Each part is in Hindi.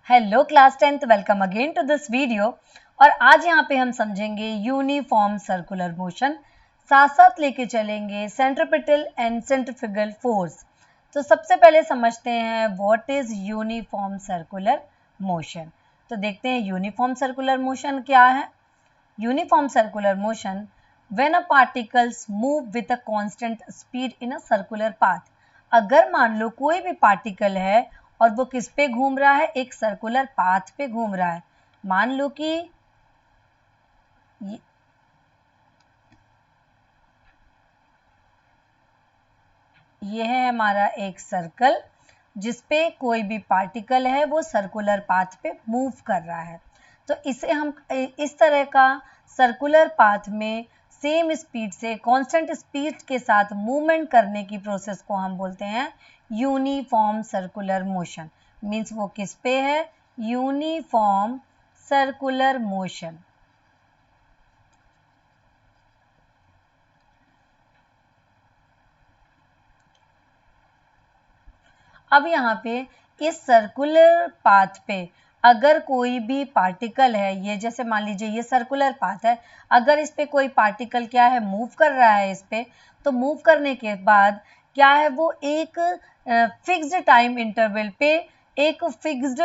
Hello class 10th, welcome again to this video. और आज यहाँ पे हम समझेंगे यूनिफॉर्म सर्कुलर मोशन, साथ साथ लेके चलेंगे सेंट्रिपिटल एंड सेंट्रीफ्यूगल फोर्स। तो सबसे पहले समझते हैं what is uniform circular motion. तो देखते हैं यूनिफॉर्म सर्कुलर मोशन क्या है। Uniform circular motion when a particles move with a constant speed in a circular path. अगर मान लो कोई भी पार्टिकल है और वो किस पे घूम रहा है, एक सर्कुलर पाथ पे घूम रहा है। मान लो कि ये है हमारा एक सर्कल जिसपे कोई भी पार्टिकल है वो सर्कुलर पाथ पे मूव कर रहा है। तो इसे हम इस तरह का सर्कुलर पाथ में सेम स्पीड से कांस्टेंट स्पीड के साथ मूवमेंट करने की प्रोसेस को हम बोलते हैं यूनिफॉर्म सर्कुलर मोशन। मीन्स वो किस पे है, यूनिफॉर्म सर्कुलर मोशन। अब यहाँ पे इस सर्कुलर पाथ पे अगर कोई भी पार्टिकल है, ये जैसे मान लीजिए ये सर्कुलर पाथ है, अगर इस पे कोई पार्टिकल क्या है मूव कर रहा है इस पे, तो मूव करने के बाद क्या है वो एक फिक्स्ड टाइम इंटरवल पे एक फिक्स्ड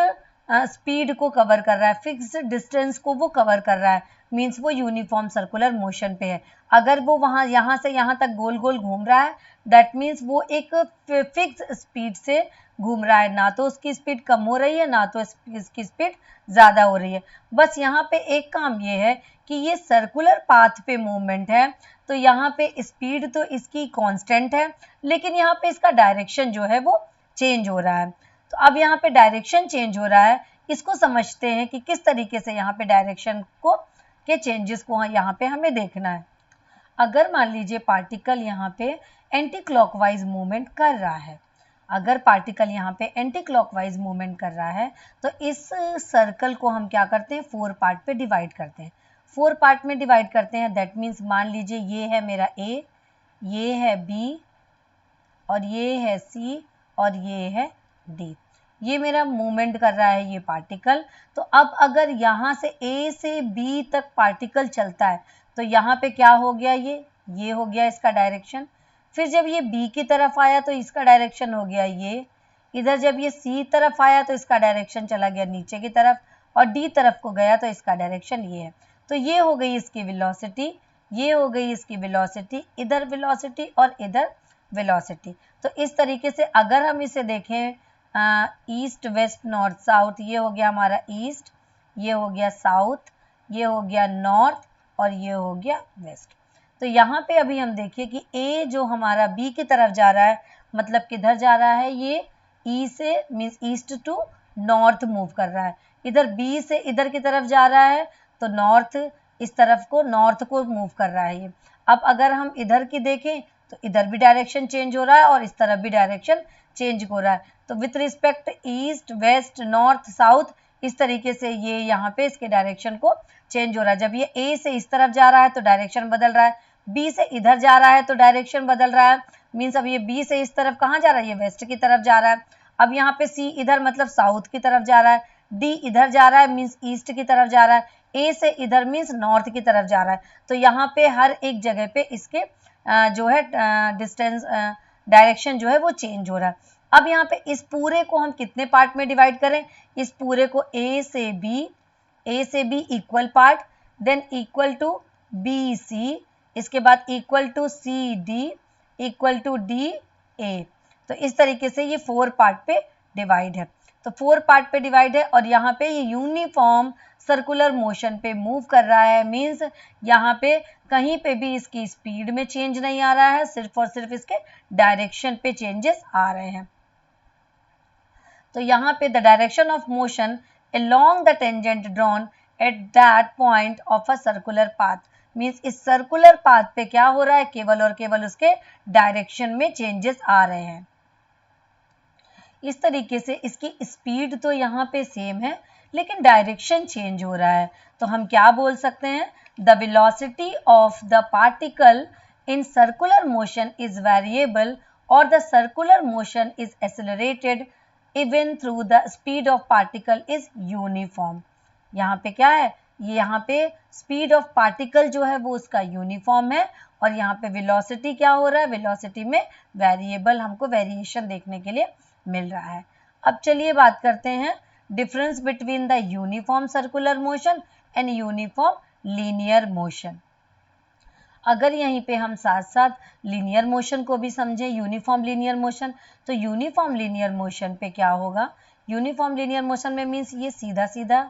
स्पीड को कवर कर रहा है, फिक्स्ड डिस्टेंस को वो कवर कर रहा है। मीन्स वो यूनिफॉर्म सर्कुलर मोशन पे है। अगर वो वहाँ यहाँ से यहाँ तक गोल गोल घूम रहा है, दैट मीन्स वो एक फिक्स स्पीड से घूम रहा है, ना तो उसकी स्पीड कम हो रही है ना तो इसकी स्पीड ज़्यादा हो रही है। बस यहाँ पे एक काम ये है कि ये सर्कुलर पाथ पे मूवमेंट है, तो यहाँ पे स्पीड तो इसकी कांस्टेंट है, लेकिन यहाँ पे इसका डायरेक्शन जो है वो चेंज हो रहा है। तो अब यहाँ पे डायरेक्शन चेंज हो रहा है, इसको समझते हैं कि किस तरीके से यहाँ पे डायरेक्शन को के चेंजेस को यहाँ पे हमें देखना है। अगर मान लीजिए पार्टिकल यहाँ पे एंटी क्लॉकवाइज मूवमेंट कर रहा है, अगर पार्टिकल यहाँ पे एंटी क्लॉकवाइज मूवमेंट कर रहा है, तो इस सर्कल को हम क्या करते हैं, 4 पार्ट पे डिवाइड करते हैं। 4 पार्ट में डिवाइड करते हैं, दैट मीन्स मान लीजिए ये है मेरा ए, ये है बी, और ये है सी, और ये है डी। ये मेरा मूवमेंट कर रहा है ये पार्टिकल। तो अब अगर यहाँ से ए से बी तक पार्टिकल चलता है, तो यहाँ पे क्या हो गया, ये हो गया इसका डायरेक्शन। फिर जब ये बी की तरफ आया तो इसका डायरेक्शन हो गया ये। इधर जब ये सी तरफ आया तो इसका डायरेक्शन चला गया नीचे की तरफ, और डी तरफ को गया तो इसका डायरेक्शन ये है। तो ये हो गई इसकी वेलोसिटी, ये हो गई इसकी वेलोसिटी, इधर वेलोसिटी और इधर वेलोसिटी। तो इस तरीके से अगर हम इसे देखें ईस्ट वेस्ट नॉर्थ साउथ, ये हो गया हमारा ईस्ट, ये हो गया साउथ, ये हो गया नॉर्थ, और ये हो गया वेस्ट। तो यहाँ पे अभी हम देखिए कि ए जो हमारा बी की तरफ जा रहा है, मतलब किधर जा रहा है, ये ई से means east to north move कर रहा है। इधर बी से इधर की तरफ जा रहा है, तो नॉर्थ इस तरफ को नॉर्थ को मूव कर रहा है ये। अब अगर हम इधर की देखें तो इधर भी डायरेक्शन चेंज हो रहा है और इस तरफ भी डायरेक्शन चेंज हो रहा है। तो with respect east west north south, इस तरीके से ये यहाँ पे इसके डायरेक्शन को चेंज हो रहा है। जब ये ए से इस तरफ जा रहा है तो डायरेक्शन बदल रहा है, बी से इधर जा रहा है तो डायरेक्शन बदल रहा है। मीन्स अब ये बी से इस तरफ कहाँ जा रहा है, ये वेस्ट की तरफ जा रहा है। अब यहाँ पे सी इधर मतलब साउथ की तरफ जा रहा है, डी इधर जा रहा है मीन्स ईस्ट की तरफ जा रहा है, ए से इधर मीन्स नॉर्थ की तरफ जा रहा है। तो यहाँ पे हर एक जगह पे इसके जो है डिस्टेंस डायरेक्शन जो है वो चेंज हो रहा है। अब यहाँ पे इस पूरे को हम कितने पार्ट में डिवाइड करें, इस पूरे को ए से B equal part, then equal to B C, इसके बाद equal to C D, equal to D A. तो इस तरीके से ये 4 पार्ट पे डिवाइड है। तो 4 पार्ट पे डिवाइड है और यहाँ पे ये यूनिफॉर्म सर्कुलर मोशन पे मूव कर रहा है। मीन्स यहाँ पे कहीं पे भी इसकी स्पीड में चेंज नहीं आ रहा है, सिर्फ और सिर्फ इसके डायरेक्शन पे चेंजेस आ रहे हैं। तो यहाँ पे the direction of motion along the tangent drawn at that point of a circular path, means इस सर्कुलर पाथ पे क्या हो रहा है, केवल और केवल उसके डायरेक्शन में चेंजेस आ रहे हैं। इस तरीके से इसकी स्पीड तो यहाँ पे सेम है, लेकिन डायरेक्शन चेंज हो रहा है। तो हम क्या बोल सकते हैं, the velocity of the particle in circular motion is variable और the circular motion is accelerated even through the speed of particle is uniform. यहाँ पे क्या है, यहाँ पे स्पीड ऑफ पार्टिकल जो है वो उसका यूनिफॉर्म है, और यहाँ पे वेलोसिटी क्या हो रहा है, वेलोसिटी में वेरिएबल हमको वेरिएशन देखने के लिए मिल रहा है। अब चलिए बात करते हैं difference between the uniform circular motion and uniform linear motion. अगर यहीं पे हम साथ साथ लीनियर मोशन को भी समझें, यूनिफॉर्म लीनियर मोशन, तो यूनिफॉर्म लीनियर मोशन पे क्या होगा, यूनिफॉर्म लीनियर मोशन में मीन्स ये सीधा सीधा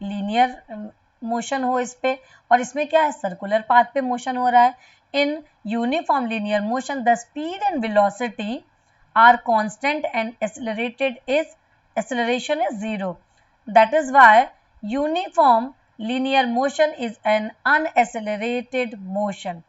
लीनियर मोशन हो इस पे, और इसमें क्या है, सर्कुलर पाथ पे मोशन हो रहा है। In uniform linear motion the speed and velocity are constant and acceleration is zero. That is why uniform linear motion is an unaccelerated motion.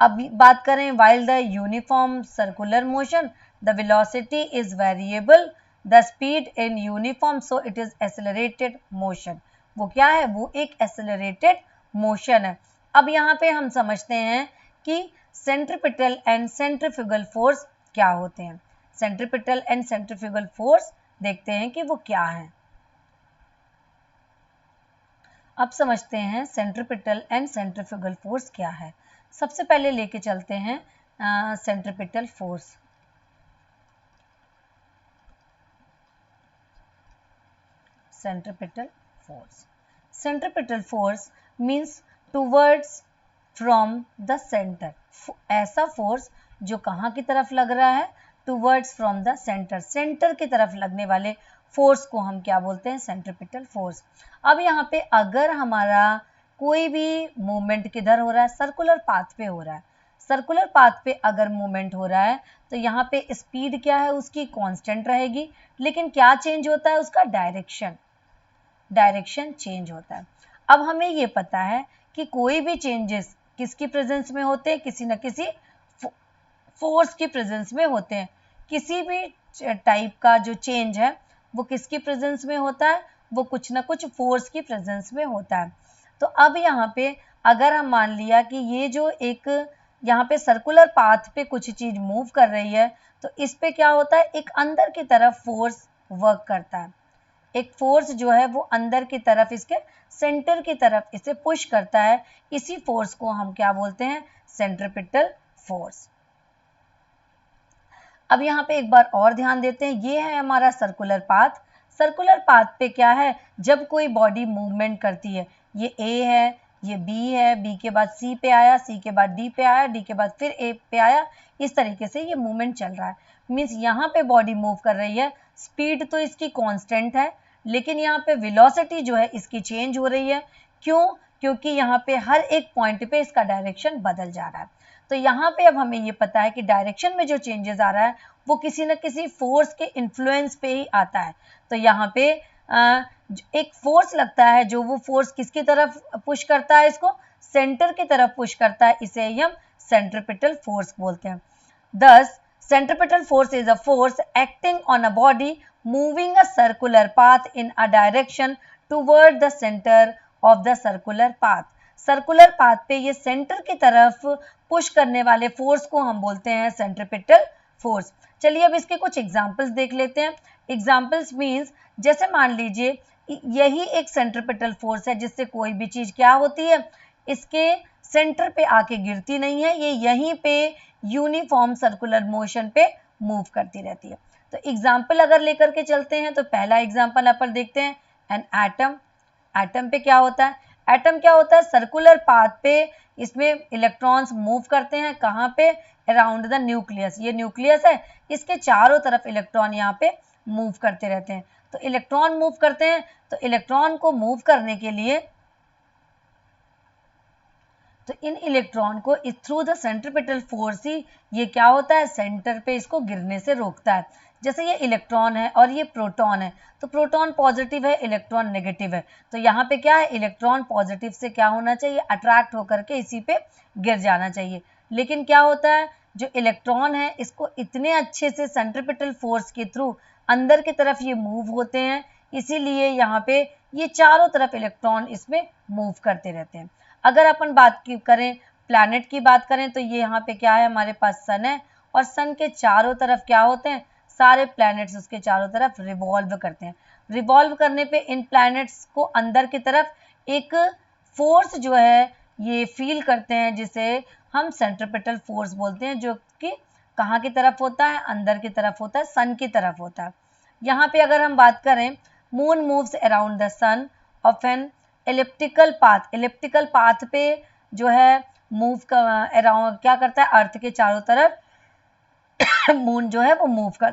अब बात करें while the uniform circular motion the velocity is variable, the speed in uniform so it is accelerated motion. वो क्या है, वो एक accelerated motion है। अब यहाँ पे हम समझते हैं कि सेंट्रीपिटल एंड सेंट्रीफ्यूगल फोर्स क्या होते हैं। सेंट्रीपिटल एंड सेंट्रीफ्यूगल फोर्स देखते हैं कि वो क्या है। अब समझते हैं सेंट्रीपिटल एंड सेंट्रीफ्यूगल फोर्स क्या है। सबसे पहले लेके चलते हैं centripetal force. Centripetal force, centripetal force means towards from the centre, ऐसा फोर्स जो कहाँ की तरफ लग रहा है, towards from the centre, centre की तरफ लगने वाले फोर्स को हम क्या बोलते हैं, सेंट्रीपिटल फोर्स। अब यहाँ पे अगर हमारा कोई भी मूवमेंट किधर हो रहा है, सर्कुलर पाथ पे हो रहा है, सर्कुलर पाथ पे अगर मूवमेंट हो रहा है तो यहाँ पे स्पीड क्या है, उसकी कांस्टेंट रहेगी, लेकिन क्या चेंज होता है, उसका डायरेक्शन, डायरेक्शन चेंज होता है। अब हमें ये पता है कि कोई भी चेंजेस किसकी प्रेजेंस में होते हैं, किसी न किसी फोर्स की प्रेजेंस में होते हैं। किसी भी टाइप का जो चेंज है वो किसकी प्रेजेंस में होता है, वो कुछ ना कुछ फोर्स की प्रेजेंस में होता है। तो अब यहाँ पे अगर हम मान लिया कि ये जो एक यहाँ पे सर्कुलर पाथ पे कुछ चीज मूव कर रही है, तो इस पे क्या होता है, एक अंदर की तरफ फोर्स वर्क करता है, एक फोर्स जो है वो अंदर की तरफ, इसके सेंटर की तरफ इसे पुश करता है। इसी फोर्स को हम क्या बोलते हैं, सेंट्रीपिटल फोर्स। अब यहाँ पे एक बार और ध्यान देते हैं, ये है हमारा सर्कुलर पाथ। सर्कुलर पाथ पे क्या है, जब कोई बॉडी मूवमेंट करती है, ये ए है, ये बी है, बी के बाद सी पे आया, सी के बाद डी पे आया, डी के बाद फिर ए पे आया, इस तरीके से ये मूवमेंट चल रहा है। मीन्स यहाँ पे बॉडी मूव कर रही है, स्पीड तो इसकी कांस्टेंट है, लेकिन यहाँ पे वेलोसिटी जो है इसकी चेंज हो रही है। क्यों, क्योंकि यहाँ पे हर एक पॉइंट पे इसका डायरेक्शन बदल जा रहा है। तो यहाँ पे अब हमें ये पता है कि डायरेक्शन में जो चेंजेस आ रहा है वो किसी न किसी फोर्स के इन्फ्लुएंस पे ही आता है। तो यहाँ पे एक फोर्स लगता है, जो वो फोर्स किसकी तरफ पुश करता है, इसको सेंटर की तरफ पुश करता है, इसे ही हम सेंट्रीपिटल फोर्स बोलते हैं। दस centripetal force is a force acting on a body moving a circular path in a direction toward the center of the circular path. Circular path पे ये सेंटर की तरफ पुश करने वाले फोर्स को हम बोलते हैं सेंट्रीपिटल फोर्स। चलिए अब इसके कुछ एग्जांपल्स देख लेते हैं। एग्जांपल्स मींस, जैसे मान लीजिए यही एक सेंट्रीपिटल फोर्स है जिससे कोई भी चीज क्या होती है, इसके सेंटर पे आके गिरती नहीं है, ये यहीं पे यूनिफॉर्म सर्कुलर मोशन पे मूव करती रहती है। तो एग्जाम्पल अगर लेकर के चलते हैं तो पहला एग्जाम्पल अपन देखते हैं, एन एटम। एटम पे क्या होता है, एटम क्या होता है, सर्कुलर पाथ पे इसमें इलेक्ट्रॉन्स मूव करते हैं, कहाँ पे, अराउंड द न्यूक्लियस। ये न्यूक्लियस है, इसके चारों तरफ इलेक्ट्रॉन यहाँ पे मूव करते रहते हैं। तो इलेक्ट्रॉन मूव करते हैं, तो इलेक्ट्रॉन को मूव करने के लिए तो इन इलेक्ट्रॉन को थ्रू द सेंट्रीपिटल फोर्स ही ये क्या होता है, सेंटर पे इसको गिरने से रोकता है। जैसे ये इलेक्ट्रॉन है और ये प्रोटॉन है, तो प्रोटॉन पॉजिटिव है, इलेक्ट्रॉन नेगेटिव है, तो यहाँ पे क्या है, इलेक्ट्रॉन पॉजिटिव से क्या होना चाहिए, अट्रैक्ट होकर के इसी पे गिर जाना चाहिए। लेकिन क्या होता है, जो इलेक्ट्रॉन है इसको इतने अच्छे से सेंट्रीपिटल फोर्स के थ्रू अंदर की तरफ ये मूव होते हैं, इसीलिए यहाँ पे ये चारों तरफ इलेक्ट्रॉन इसमें मूव करते रहते हैं। अगर अपन बात करें, प्लैनेट की बात करें, तो ये यहाँ पे क्या है, हमारे पास सन है, और सन के चारों तरफ क्या होते हैं, सारे प्लैनेट्स उसके चारों तरफ रिवॉल्व करते हैं। रिवॉल्व करने पे इन प्लैनेट्स को अंदर की तरफ एक फोर्स जो है ये फील करते हैं, जिसे हम सेंट्रीपिटल फोर्स बोलते हैं, जो कि कहाँ की तरफ होता है, अंदर की तरफ होता है, सन की तरफ होता है। यहाँ पे अगर हम बात करें, moon moves around the sun of an elliptical path. Elliptical path पे जो है मूव अराउंड क्या करता है, अर्थ के चारों तरफ मून जो है वो मूव कर।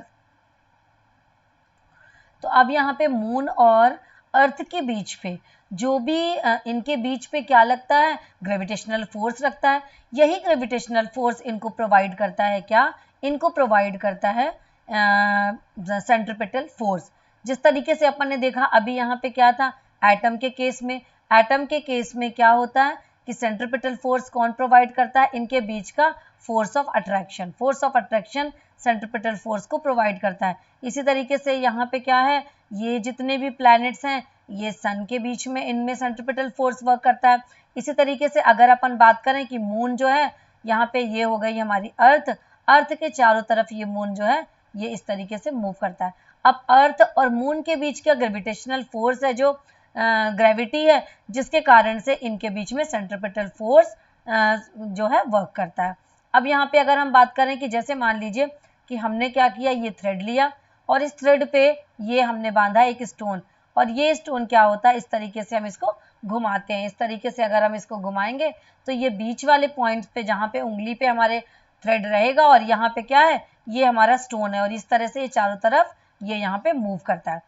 तो अब यहाँ पे मून और अर्थ के बीच पे जो भी इनके बीच पे क्या लगता है, ग्रेविटेशनल फोर्स लगता है। यही ग्रेविटेशनल फोर्स इनको प्रोवाइड करता है, क्या इनको प्रोवाइड करता है सेंट्रीपिटल फोर्स। जिस तरीके से अपन ने देखा अभी यहाँ पे क्या था, एटम के केस में, एटम के केस में क्या होता है कि सेंट्रीपिटल फोर्स कौन प्रोवाइड करता है, इनके बीच का force of attraction. Force of attraction centripetal force को प्रोवाइड करता है। इसी तरीके से यहाँ पे क्या है, ये जितने भी प्लैनेट्स हैं ये सन के बीच में इनमें सेंट्रीपिटल फोर्स वर्क करता है। इसी तरीके से अगर अपन बात करें कि मून जो है यहाँ पे ये हो गई हमारी अर्थ, अर्थ के चारों तरफ ये मून जो है ये इस तरीके से मूव करता है। अब अर्थ और मून के बीच का ग्रेविटेशनल फोर्स है जो ग्रेविटी है, जिसके कारण से इनके बीच में सेंट्रीपिटल फोर्स जो है वर्क करता है। अब यहाँ पे अगर हम बात करें कि जैसे मान लीजिए कि हमने क्या किया, ये थ्रेड लिया और इस थ्रेड पे ये हमने बांधा एक स्टोन, और ये स्टोन क्या होता है, इस तरीके से हम इसको घुमाते हैं। इस तरीके से अगर हम इसको घुमाएंगे तो ये बीच वाले पॉइंट पे जहाँ पे उंगली पे हमारे थ्रेड रहेगा और यहाँ पे क्या है, ये हमारा स्टोन है, और इस तरह से ये चारों तरफ ये यहाँ पे मूव करता है।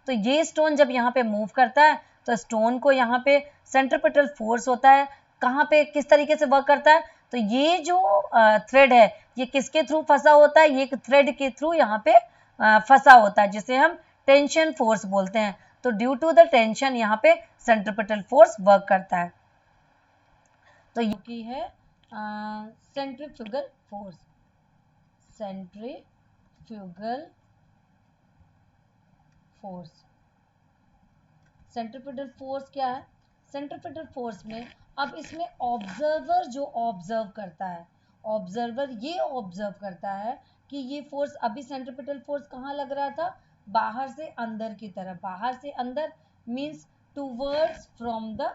तो ये स्टोन जब यहाँ पे मूव करता है तो स्टोन को यहाँ पे सेंट्रीपिटल फोर्स होता है, कहाँ पे किस तरीके से वर्क करता है, तो ये जो थ्रेड है ये किसके थ्रू फंसा होता है, ये थ्रेड के थ्रू यहाँ पे फंसा होता है, जिसे हम टेंशन फोर्स बोलते हैं। तो ड्यू टू द टेंशन यहाँ पे सेंट्रीपिटल फोर्स वर्क करता है। तो ये की है centrifugal force. Centrifugal force, centripetal force क्या है, सेंट्रीपिटल फोर्स में अब इसमें ऑब्जर्वर जो ऑब्जर्व करता है, ऑब्जर्वर ये ऑब्जर्व करता है कि ये फोर्स अभी सेंट्रीपिटल फोर्स कहाँ लग रहा था, बाहर से अंदर की तरफ। बाहर से अंदर means towards from the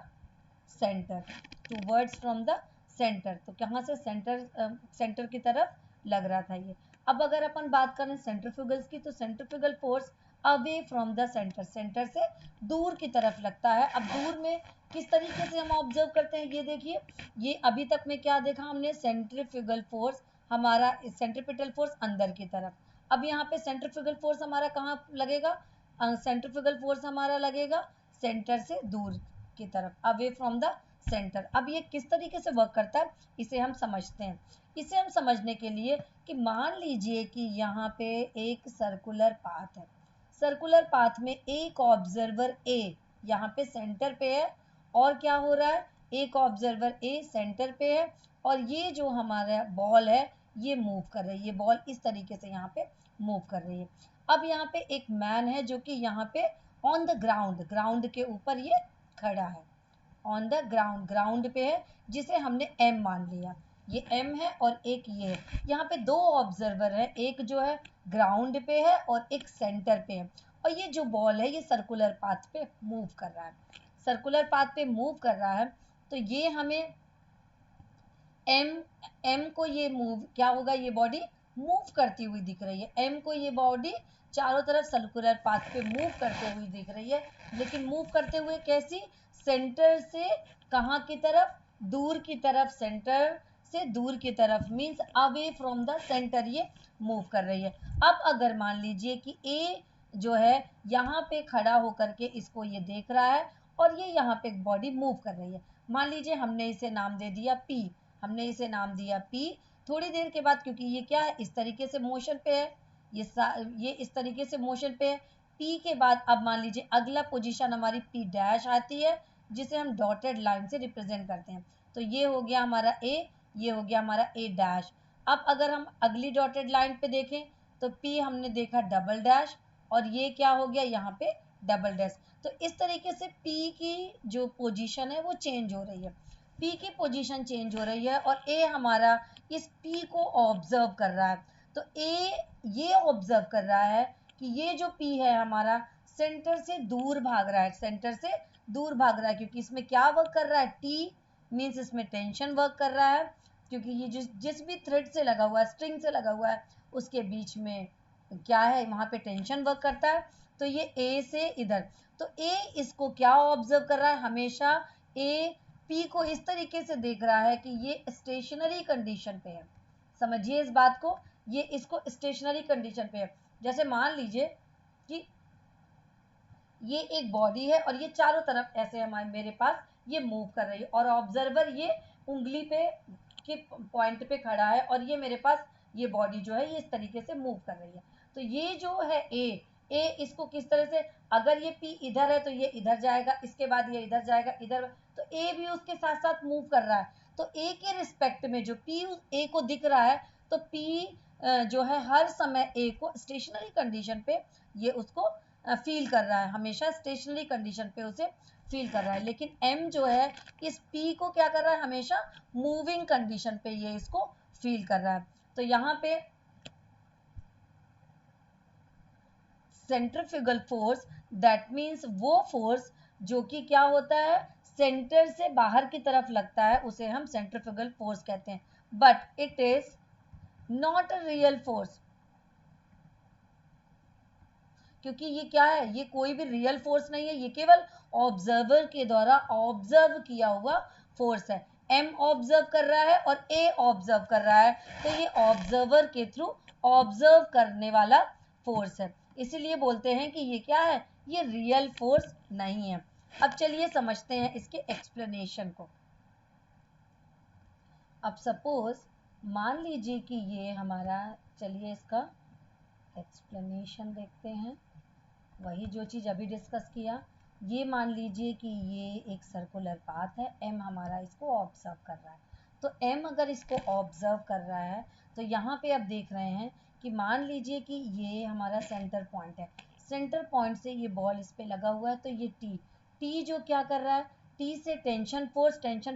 centre, towards from the centre. तो कहाँ से, सेंटर की तरफ लग रहा था ये। अब अगर अपन बात करें सेंट्रीफ्यूगल्स की, तो centrifugal force away from the centre, centre से दूर की तरफ लगता है। अब दूर में किस तरीके से हम ऑब्जर्व करते हैं, ये देखिए, ये अभी तक में क्या देखा हमने, सेंट्रीफ्यूगल फोर्स हमारा, सेंट्रीपिटल फोर्स अंदर की तरफ। अब यहाँ पे सेंट्रीफ्यूगल फोर्स हमारा कहाँ लगेगा, सेंट्रीफ्यूगल फोर्स हमारा लगेगा सेंटर से दूर की तरफ, अवे फ्रॉम द सेंटर। अब ये किस तरीके से वर्क करता है इसे हम समझते हैं। इसे हम समझने के लिए कि मान लीजिए कि यहाँ पे एक सर्कुलर पाथ है, सर्कुलर पाथ में एक ऑब्जर्वर ए यहाँ पे सेंटर पे है, और क्या हो रहा है, एक ऑब्जर्वर ए सेंटर पे है, और ये जो हमारा बॉल है ये मूव कर रही है, ये बॉल इस तरीके से यहाँ पे मूव कर रही है। अब यहाँ पे एक मैन है जो कि यहाँ पे ऑन द ग्राउंड, ग्राउंड के ऊपर ये खड़ा है, ऑन द ग्राउंड, ग्राउंड पे है, जिसे हमने एम मान लिया, ये एम है और एक ये है। यहाँ पे दो ऑब्जर्वर है, एक जो है ग्राउंड पे है और एक सेंटर पे है, और ये जो बॉल है ये सर्कुलर पाथ पे मूव कर रहा है, सर्कुलर पाथ पे मूव कर रहा है। तो ये हमें एम को ये मूव क्या होगा, ये बॉडी मूव करती हुई दिख रही है, एम को ये बॉडी चारों तरफ सर्कुलर पाथ पे मूव करते हुए दिख रही है, लेकिन मूव करते हुए कैसी, सेंटर से कहाँ की तरफ, दूर की तरफ, सेंटर से दूर की तरफ, means away from the centre ये मूव कर रही है। अब अगर मान लीजिए कि ए जो है यहाँ पे खड़ा होकर के इसको ये देख रहा है, और ये यहाँ पे एक बॉडी मूव कर रही है, मान लीजिए हमने इसे नाम दे दिया पी, हमने इसे नाम दिया पी। थोड़ी देर के बाद, क्योंकि ये क्या है, इस तरीके से मोशन पे है, ये इस तरीके से मोशन पे है, पी के बाद अब मान लीजिए अगला पोजीशन हमारी पी डैश आती है, जिसे हम डॉटेड लाइन से रिप्रेजेंट करते हैं। तो ये हो गया हमारा ए, ये हो गया हमारा ए डैश। अब अगर हम अगली डॉटेड लाइन पे देखें तो पी हमने देखा डबल डैश, और ये क्या हो गया यहाँ पे डबल डैश। तो इस तरीके से पी की जो पोजीशन है वो चेंज हो रही है, पी की पोजीशन चेंज हो रही है, और ए हमारा इस पी को ऑब्जर्व कर रहा है। तो ए ये ऑब्जर्व कर रहा है कि ये जो पी है हमारा सेंटर से दूर भाग रहा है, सेंटर से दूर भाग रहा है, क्योंकि इसमें क्या वर्क कर रहा है, टी मीन्स इसमें टेंशन वर्क कर रहा है, क्योंकि ये जिस भी थ्रेड से लगा हुआ है, स्ट्रिंग से लगा हुआ है, उसके बीच में क्या है, वहां पे टेंशन वर्क करता है। तो ये ए से इधर, तो ए इसको क्या ऑब्जर्व कर रहा है, हमेशा ए पी को इस तरीके से देख रहा है कि ये स्टेशनरी कंडीशन पे है। समझिए इस बात को, ये इसको स्टेशनरी कंडीशन पे है। जैसे मान लीजिए कि ये एक बॉडी है और ये चारों तरफ ऐसे हमारे मेरे पास ये मूव कर रही है, और ऑब्जर्वर ये उंगली पे के पॉइंट पे खड़ा है, और ये मेरे पास ये बॉडी जो है ये इस तरीके से मूव कर रही है। तो ये जो है ए इसको किस तरह से, अगर ये पी इधर है तो ये इधर जाएगा, इसके बाद ये इधर जाएगा, इधर, तो ए भी उसके साथ साथ मूव कर रहा है। तो ए के रिस्पेक्ट में जो पी ए को दिख रहा है, तो पी जो है हर समय ए को स्टेशनरी कंडीशन पे ये उसको फील कर रहा है, हमेशा स्टेशनरी कंडीशन पे उसे फील कर रहा है। लेकिन एम जो है इस पी को क्या कर रहा है, हमेशा मूविंग कंडीशन पे ये इसको फील कर रहा है। तो यहाँ पे सेंट्रीफ्यूगल फोर्स दैट मीन्स वो फोर्स जो कि क्या होता है, सेंटर से बाहर की तरफ लगता है, उसे हम सेंट्रीफ्यूगल फोर्स कहते हैं। But it is not a real force, क्योंकि ये क्या है, ये कोई भी रियल फोर्स नहीं है, ये केवल ऑब्जर्वर के द्वारा ऑब्जर्व किया हुआ फोर्स है। एम ऑब्जर्व कर रहा है और ए ऑब्जर्व कर रहा है, तो ये ऑब्जर्वर के थ्रू ऑब्जर्व करने वाला फोर्स है, इसीलिए बोलते हैं कि ये क्या है, ये रियल फोर्स नहीं है। अब चलिए समझते हैं इसके एक्सप्लेनेशन को। अब सपोज मान लीजिए कि ये हमारा, चलिए इसका एक्सप्लेनेशन देखते हैं, वही जो चीज़ अभी डिस्कस किया। ये मान लीजिए कि ये एक सर्कुलर पाथ है, एम हमारा इसको ऑब्जर्व कर रहा है। तो एम अगर इसको ऑब्जर्व कर रहा है, तो यहाँ पे आप देख रहे हैं कि मान लीजिए कि ये हमारा सेंटर पॉइंट है, सेंटर पॉइंट से ये बॉल इस पे लगा हुआ है, तो ये टी जो क्या कर रहा है, टी से टेंशन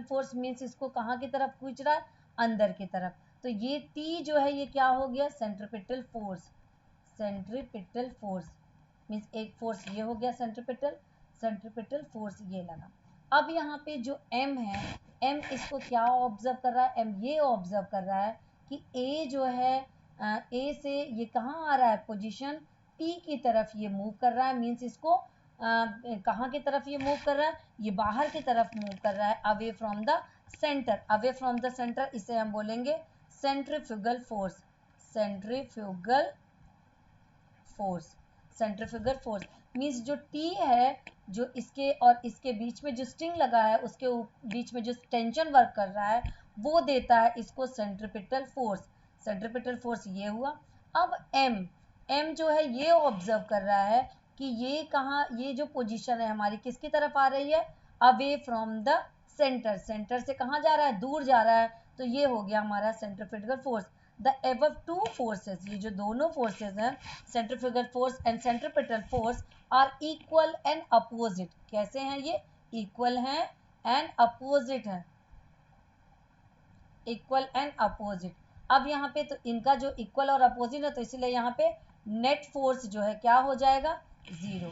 फोर्स मीन्स इसको कहाँ की तरफ खींच रहा है, अंदर की तरफ। तो ये टी जो है ये क्या हो गया, centripetal force, centripetal force means एक फोर्स ये हो गया सेंट्रीपिटल फोर्स ये लगा। अब यहाँ पे जो एम है, एम इसको क्या ऑब्जर्व कर रहा है, एम ये ऑब्जर्व कर रहा है कि ए जो है ए से ये कहाँ आ रहा है, पोजीशन पी की तरफ ये मूव कर रहा है, मीन्स इसको कहाँ की तरफ ये मूव कर रहा है, ये बाहर की तरफ मूव कर रहा है, away from the centre, away from the centre, इसे हम बोलेंगे centrifugal force, centrifugal force, centrifugal force means जो टी है, जो इसके और इसके बीच में जो स्ट्रिंग लगा है उसके बीच में जो टेंशन वर्क कर रहा है, वो देता है इसको सेंट्रीपिटल फोर्स, सेंट्रीपिटल फोर्स ये हुआ। अब एम जो है ये ऑब्जर्व कर रहा है कि ये कहाँ, ये जो पोजीशन है हमारी किसकी तरफ आ रही है, away from the centre, centre से कहाँ जा रहा है, दूर जा रहा है, तो ये हो गया हमारा centrifugal force. The above two forces, ये जो दोनों फोर्सेस हैं, centrifugal force and centripetal force, are equal and opposite. कैसे हैं ये, इक्वल हैं एंड अपोजिट है, इक्वल एंड अपोजिट। अब यहाँ पे तो इनका जो इक्वल और अपोजिट है, तो इसलिए यहाँ पे नेट फोर्स जो है क्या हो जाएगा, जीरो,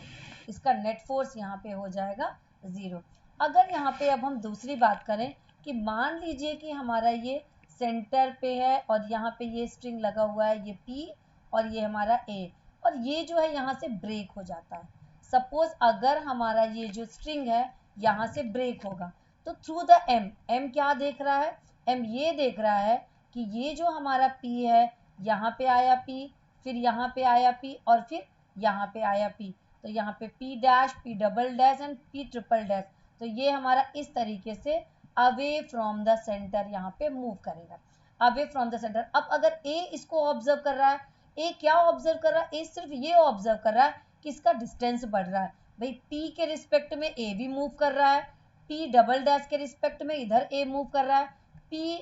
इसका नेट फोर्स यहाँ पे हो जाएगा जीरो। अगर यहाँ पे अब हम दूसरी बात करें कि मान लीजिए कि हमारा ये सेंटर पे है और यहाँ पे ये स्ट्रिंग लगा हुआ है, ये पी और ये हमारा ए, और ये जो है यहाँ से ब्रेक हो जाता है। सपोज अगर हमारा ये जो स्ट्रिंग है यहाँ से ब्रेक होगा, तो थ्रू द एम क्या देख रहा है, एम ये देख रहा है कि ये जो हमारा पी है, यहाँ पे आया पी, फिर यहाँ पे आया पी, और फिर यहाँ पे आया पी, तो यहाँ पे P dash, P double dash and P triple dash, तो ये हमारा इस तरीके से अवे फ्रॉम द सेंटर यहाँ पे मूव करेगा, अवे फ्रॉम द सेंटर। अब अगर ए इसको ऑब्जर्व कर रहा है, ए क्या ऑब्जर्व कर रहा है, ए सिर्फ ये ऑब्जर्व कर रहा है कि इसका डिस्टेंस बढ़ रहा है, भाई पी के रिस्पेक्ट में ए भी मूव कर रहा है, पी डबल डैश के रिस्पेक्ट में इधर ए मूव कर रहा है, पी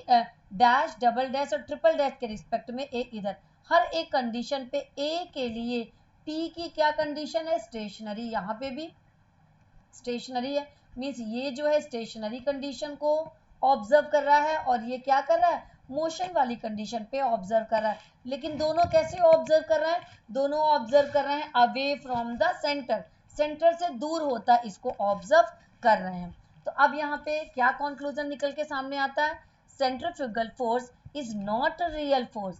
डैश डबल डैश और ट्रिपल डैश के रिस्पेक्ट में ए इधर, हर एक कंडीशन पे ए के लिए पी की क्या कंडीशन है, स्टेशनरी, यहाँ पे भी स्टेशनरी है, मीन्स ये जो है स्टेशनरी कंडीशन को ऑब्जर्व कर रहा है और ये क्या कर रहा है, मोशन वाली कंडीशन पे ऑब्जर्व कर रहा है, लेकिन दोनों कैसे ऑब्जर्व कर रहे हैं, दोनों ऑब्जर्व कर रहे हैं away from the centre, centre से दूर होता इसको ऑब्जर्व कर रहे हैं। तो अब यहाँ पे क्या कंक्लूजन निकल के सामने आता है, centrifugal force is not a real force,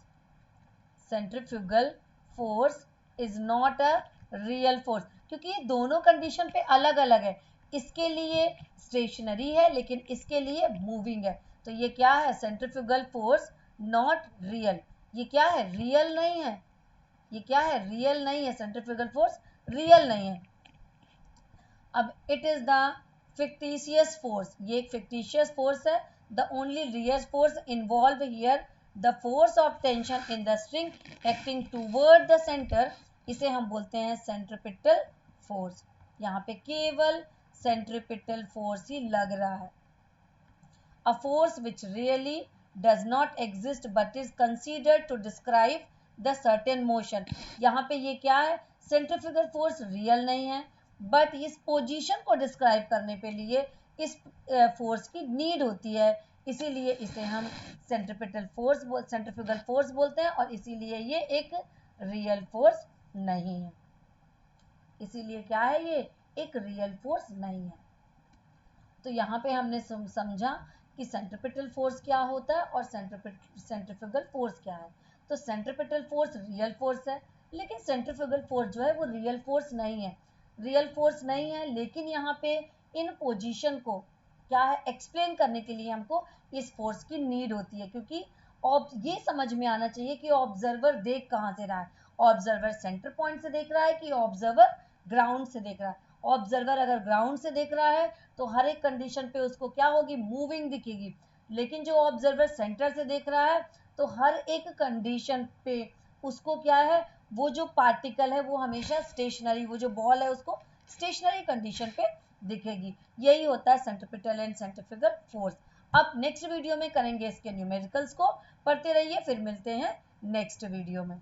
centrifugal force is not a real force, क्योंकि ये दोनों कंडीशन पे अलग अलग है, इसके लिए स्टेशनरी है लेकिन इसके लिए मूविंग है। तो ये क्या है, सेंट्रीफ्यूगल फोर्स नॉट रियल, ये क्या है, रियल नहीं है, ये क्या है, रियल नहीं है, सेंट्रीफ्यूगल फोर्स रियल नहीं है। अब it is the fictitious force, ये एक फिक्टिशियस फोर्स है, the only real force involve here the force of tension in the string acting toward the centre, इसे हम बोलते हैं सेंट्रीपिटल फोर्स। यहाँ पे केवल सेंट्रीपिटल फोर्स ही लग रहा है, a force which really does not exist but is considered to describe the certain motion। यहाँ पे ये क्या है, सेंट्रीफ्यूगल फोर्स रियल नहीं है, बट इस पोजीशन को डिस्क्राइब करने के लिए इस फोर्स की नीड होती है, इसीलिए इसे हम सेंट्रीपिटल फोर्स सेंट्रीफ्यूगल फोर्स बोलते हैं, और इसीलिए ये एक रियल फोर्स नहीं है, इसीलिए क्या है, ये एक रियल फोर्स नहीं है। तो यहाँ पे हमने समझा कि सेंट्रीपिटल फोर्स क्या होता है और सेंट्रीफ्यूगल फोर्स क्या है। तो सेंट्रीपिटल फोर्स रियल फोर्स है, लेकिन सेंट्रीफ्यूगल फोर्स जो है वो रियल फोर्स नहीं है, रियल फोर्स नहीं है, लेकिन यहाँ पे इन पोजीशन को क्या है, एक्सप्लेन करने के लिए हमको इस फोर्स की नीड होती है, क्योंकि ये समझ में आना चाहिए कि ऑब्जर्वर देख कहाँ से रहा है, ऑब्जर्वर सेंटर पॉइंट से देख रहा है कि ऑब्जर्वर ग्राउंड से देख रहा है। ऑब्जर्वर अगर ग्राउंड से देख रहा है तो हर एक कंडीशन पे उसको क्या होगी, मूविंग दिखेगी, लेकिन जो ऑब्जर्वर सेंटर से देख रहा है तो हर एक कंडीशन पे उसको क्या है, वो जो पार्टिकल है वो हमेशा स्टेशनरी, वो जो बॉल है उसको स्टेशनरी कंडीशन पे दिखेगी। यही होता है सेंट्रीपिटल एंड सेंट्रीफ्यूगल फोर्स। अब नेक्स्ट वीडियो में करेंगे इसके न्यूमेरिकल्स को, पढ़ते रहिए, फिर मिलते हैं नेक्स्ट वीडियो में।